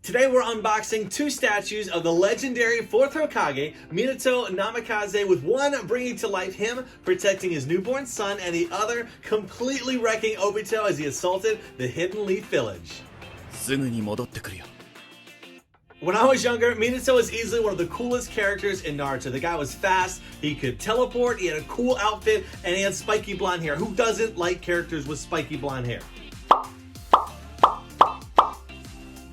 Today we're unboxing two statues of the legendary 4th Hokage, Minato Namikaze, with one bringing to life him protecting his newborn son and the other completely wrecking Obito as he assaulted the Hidden Leaf Village. When I was younger, Minato was easily one of the coolest characters in Naruto. The guy was fast, he could teleport, he had a cool outfit, and he had spiky blonde hair. Who doesn't like characters with spiky blonde hair?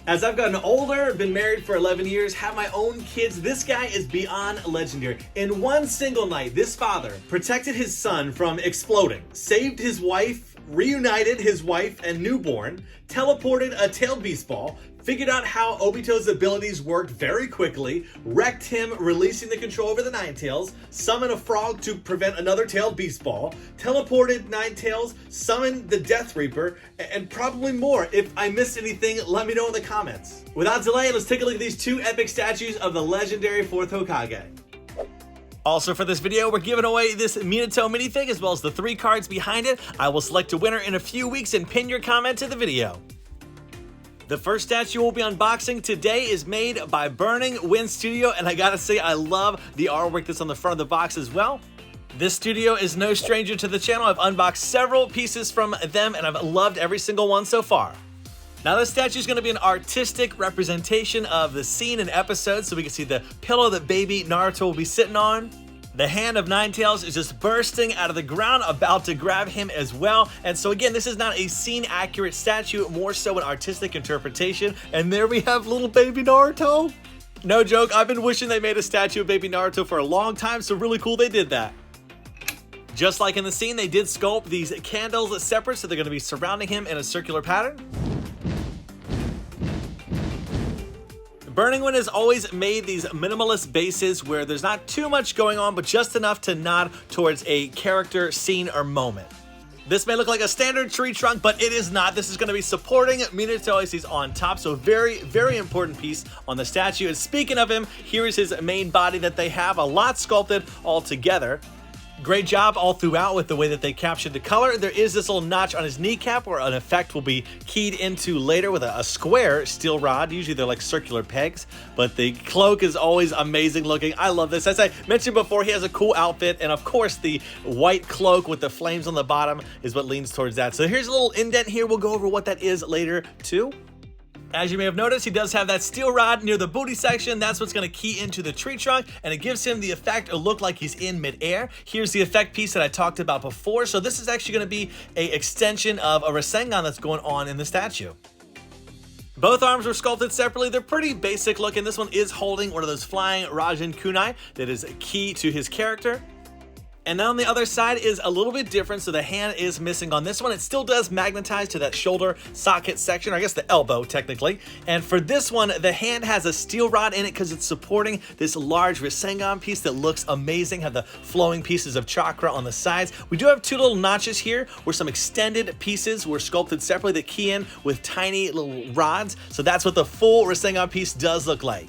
As I've gotten older, been married for 11 years, have my own kids, this guy is beyond legendary. In one single night, this father protected his son from exploding, saved his wife, reunited his wife and newborn, teleported a tailed beast ball, figured out how Obito's abilities worked very quickly, wrecked him, releasing the control over the Nine Tails, summoned a frog to prevent another tailed beast ball, teleported Nine Tails, summoned the Death Reaper, and probably more. If I missed anything, let me know in the comments. Without delay, let's take a look at these two epic statues of the legendary 4th Hokage. Also for this video, we're giving away this Minato minifig as well as the 3 cards behind it. I will select a winner in a few weeks and pin your comment to the video. The first statue we'll be unboxing today is made by Burning Wind Studio, and I gotta say I love the artwork that's on the front of the box as well. This studio is no stranger to the channel. I've unboxed several pieces from them and I've loved every single one so far. Now this statue is going to be an artistic representation of the scene and episode, so we can see the pillow that baby Naruto will be sitting on. The hand of Nine Tails is just bursting out of the ground, about to grab him as well. And so again, this is not a scene-accurate statue, more so an artistic interpretation. And there we have little baby Naruto. No joke, I've been wishing they made a statue of baby Naruto for a long time, so really cool they did that. Just like in the scene, they did sculpt these candles separate, so they're going to be surrounding him in a circular pattern. Burning Wind has always made these minimalist bases where there's not too much going on, but just enough to nod towards a character, scene, or moment. This may look like a standard tree trunk, but it is not. This is going to be supporting Minato as he's on top, so very, very important piece on the statue. And speaking of him, here is his main body that they have, a lot sculpted all together. Great job all throughout with the way that they captured the color. There is this little notch on his kneecap where an effect will be keyed into later with a square steel rod. Usually they're like circular pegs, but the cloak is always amazing looking. I love this. As I mentioned before, he has a cool outfit, and of course the white cloak with the flames on the bottom is what leans towards that. So here's a little indent here. We'll go over what that is later too. As you may have noticed, he does have that steel rod near the booty section. That's what's going to key into the tree trunk, and it gives him the effect or look like he's in midair. Here's the effect piece that I talked about before. So this is actually going to be an extension of a Rasengan that's going on in the statue. Both arms were sculpted separately. They're pretty basic looking. This one is holding one of those flying Rasen kunai that is key to his character. And then on the other side is a little bit different, so the hand is missing on this one. It still does magnetize to that shoulder socket section, or I guess the elbow technically. And for this one, the hand has a steel rod in it because it's supporting this large Rasengan piece that looks amazing, have the flowing pieces of chakra on the sides. We do have 2 little notches here where some extended pieces were sculpted separately that key in with tiny little rods. So that's what the full Rasengan piece does look like.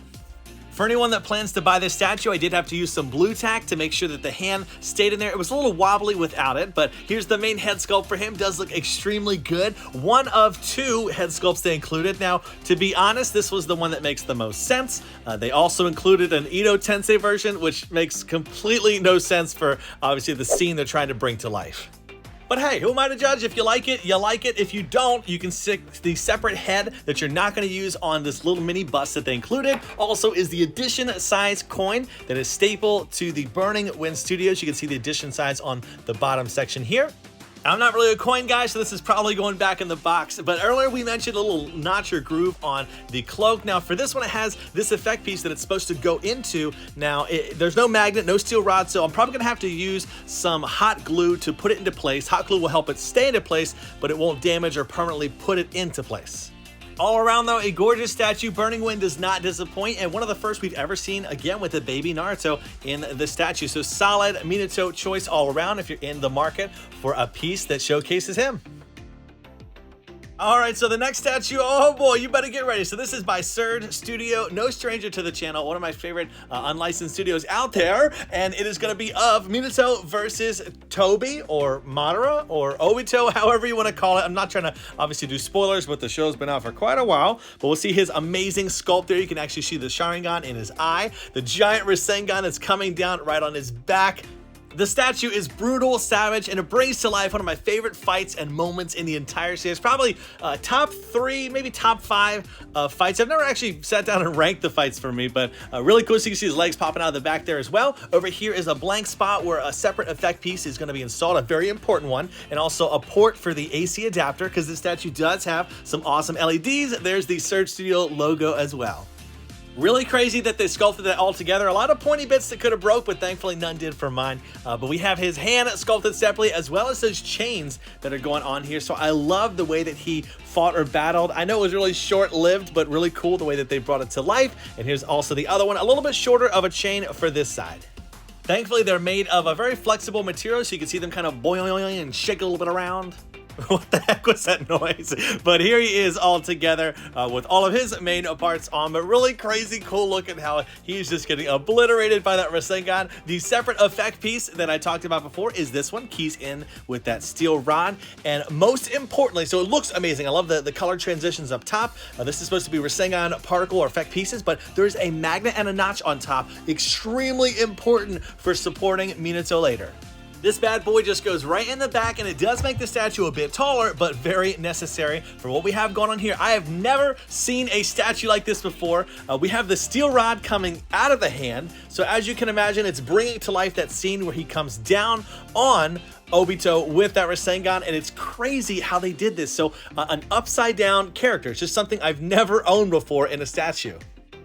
For anyone that plans to buy this statue, I did have to use some blue tack to make sure that the hand stayed in there. It was a little wobbly without it, but here's the main head sculpt for him. Does look extremely good. One of 2 head sculpts they included. Now, to be honest, this was the one that makes the most sense. They also included an Edo Tensei version, which makes completely no sense for, obviously, the scene they're trying to bring to life. But hey, who am I to judge? If you like it, you like it. If you don't, you can stick the separate head that you're not going to use on this little mini bust that they included. Also is the edition size coin that is staple to the Burning Wind Studios. You can see the edition size on the bottom section here. I'm not really a coin guy, so this is probably going back in the box. But earlier we mentioned a little notch or groove on the cloak. Now for this one, it has this effect piece that it's supposed to go into. Now there's no magnet, no steel rod, so I'm probably gonna have to use some hot glue to put it into place. Hot glue will help it stay into place, but it won't damage or permanently put it into place. All around though, a gorgeous statue. Burning Wind does not disappoint, and one of the first we've ever seen, again, with a baby Naruto in the statue. So solid Minato choice all around if you're in the market for a piece that showcases him. All right, so the next statue, oh boy, you better get ready. So this is by Surge Studio, no stranger to the channel, one of my favorite unlicensed studios out there, and it is going to be of Minato versus Tobi, or Madara, or Obito, however you want to call it. I'm not trying to obviously do spoilers, but the show's been out for quite a while, but we'll see his amazing sculpt there. You can actually see the Sharingan in his eye. The giant Rasengan is coming down right on his back. The statue is brutal, savage, and it brings to life one of my favorite fights and moments in the entire series. Probably top 3, maybe top 5 fights. I've never actually sat down and ranked the fights for me, but really cool. So you can see his legs popping out of the back there as well. Over here is a blank spot where a separate effect piece is going to be installed, a very important one, and also a port for the AC adapter, because the statue does have some awesome LEDs. There's the Surge Studio logo as well. Really crazy that they sculpted that all together. A lot of pointy bits that could have broke, but thankfully none did for mine. But we have his hand sculpted separately, as well as those chains that are going on here. So I love the way that he fought or battled. I know it was really short-lived, but really cool the way that they brought it to life. And here's also the other one, a little bit shorter of a chain for this side. Thankfully, they're made of a very flexible material, so you can see them kind of boing and shake a little bit around. What the heck was that noise? But here he is all together with all of his main parts on, but really crazy cool look at how he's just getting obliterated by that Rasengan. The separate effect piece that I talked about before is this one, keys in with that steel rod, and most importantly, so it looks amazing. I love the color transitions up top. This is supposed to be Rasengan particle or effect pieces, but there's a magnet and a notch on top, extremely important for supporting Minato later. This bad boy just goes right in the back, and it does make the statue a bit taller, but very necessary for what we have going on here. I have never seen a statue like this before. We have the steel rod coming out of the hand, so as you can imagine, it's bringing to life that scene where he comes down on Obito with that Rasengan, and it's crazy how they did this. So an upside down character, it's just something I've never owned before in a statue.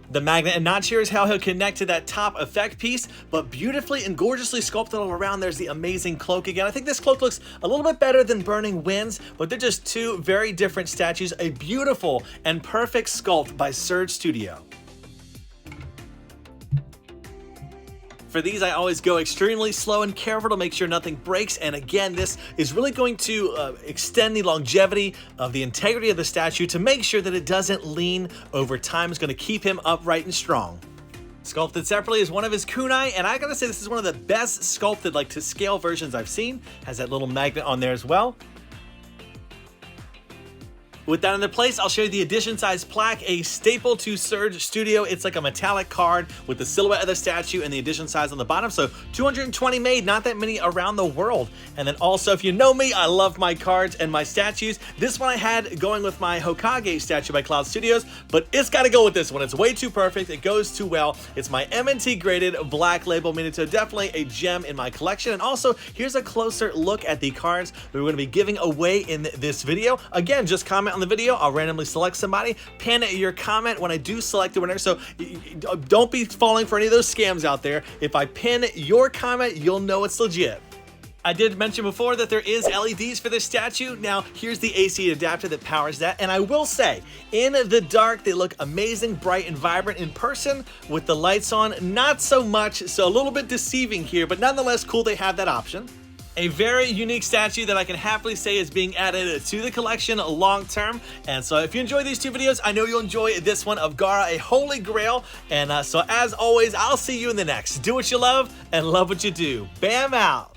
The magnet and notch here is how he'll connect to that top effect piece, but beautifully and gorgeously sculpted all around. There's the amazing cloak again. I think this cloak looks a little bit better than Burning Winds, but they're just two very different statues. A beautiful and perfect sculpt by Surge Studio. For these, I always go extremely slow and careful to make sure nothing breaks. And again, this is really going to extend the longevity of the integrity of the statue to make sure that it doesn't lean over time. It's going to keep him upright and strong. Sculpted separately is one of his kunai, and I gotta say this is one of the best sculpted, like, to scale versions I've seen. Has that little magnet on there as well. With that in their place, I'll show you the edition size plaque, a staple to Surge Studio. It's like a metallic card with the silhouette of the statue and the edition size on the bottom. So 220 made, not that many around the world. And then also, if you know me, I love my cards and my statues. This one I had going with my Hokage statue by Cloud Studios, but it's got to go with this one. It's way too perfect. It goes too well. It's my M&T graded black label Minato, definitely a gem in my collection. And also, here's a closer look at the cards that we're going to be giving away in this video. Again, just comment on the video. I'll randomly select somebody, pin your comment when I do select the winner. So don't be falling for any of those scams out there. If I pin your comment, you'll know it's legit. I did mention before that there is LEDs for this statue. Now, here's the AC adapter that powers that. And I will say, in the dark, they look amazing, bright, and vibrant. In person, with the lights on, not so much. So a little bit deceiving here, but nonetheless cool they have that option. A very unique statue that I can happily say is being added to the collection long term. And so if you enjoy these two videos, I know you'll enjoy this one of Gaara, a holy grail. And so as always, I'll see you in the next. Do what you love and love what you do. Bam out.